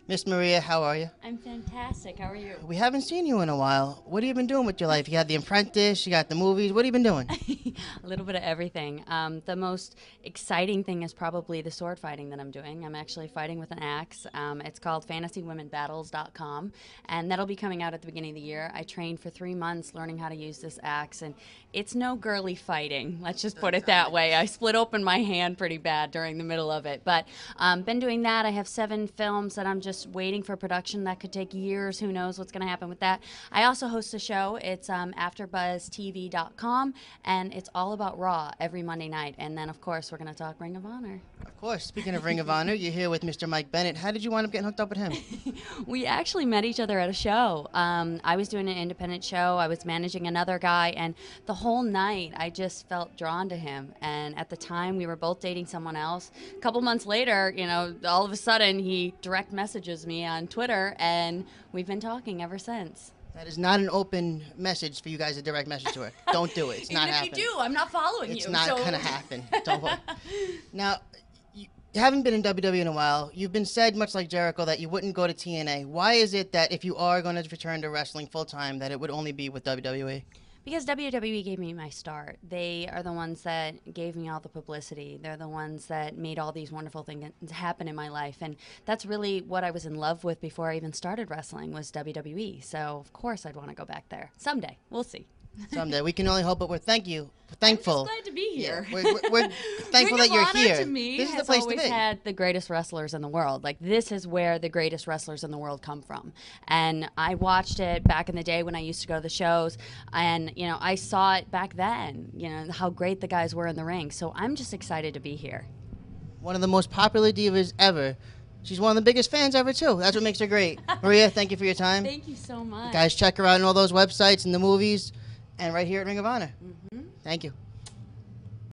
Miss Maria, how are you? I'm fantastic. How are you? We haven't seen you in a while. What have you been doing with your life? You had The Apprentice, you got the movies. What have you been doing? A little bit of everything. The most exciting thing is probably the sword fighting that I'm doing. I'm actually fighting with an axe. It's called fantasywomenbattles.com, and that'll be coming out at the beginning of the year. I trained for 3 months learning how to use this axe, and it's no girly fighting. Let's just put it that way. I split open my hand pretty bad during the middle of it, but been doing that. I have 7 films that I'm just waiting for production. That could take years. Who knows what's going to happen with that. I also host a show. It's AfterBuzzTV.com, and it's all about Raw every Monday night. And then, of course, we're going to talk Ring of Honor. Of course, speaking of Ring of Honor, you're here with Mr. Mike Bennett. How did you wind up getting hooked up with him? We actually met each other at a show. I was doing an independent show. I was managing another guy, and the whole night I just felt drawn to him. And at the time, we were both dating someone else. A couple months later, all of a sudden, he direct messages me on Twitter, and we've been talking ever since. That is not an open message for you guys to direct message to her. Don't do it. It's not happening. Even if you do, I'm not following you. It's not going to happen. Don't worry. Now, you haven't been in WWE in a while. You've been said, much like Jericho, that you wouldn't go to TNA. Why is it that if you are going to return to wrestling full-time, that it would only be with WWE? Because WWE gave me my start. They are the ones that gave me all the publicity. They're the ones that made all these wonderful things happen in my life. And that's really what I was in love with before I even started wrestling was WWE. So, of course, I'd want to go back there. Someday. We'll see. Someday. We can only hope, but we're thankful. I'm just glad to be here. Yeah, we're thankful that you're here. To me this is the has place always to be. had the greatest wrestlers in the world. Like, this is where the greatest wrestlers in the world come from. And I watched it back in the day when I used to go to the shows. And, I saw it back then, how great the guys were in the ring. So I'm just excited to be here. One of the most popular divas ever. She's one of the biggest fans ever, too. That's what makes her great. Maria, thank you for your time. Thank you so much. Guys, check her out on all those websites and the movies. And right here at Ring of Honor. Thank you.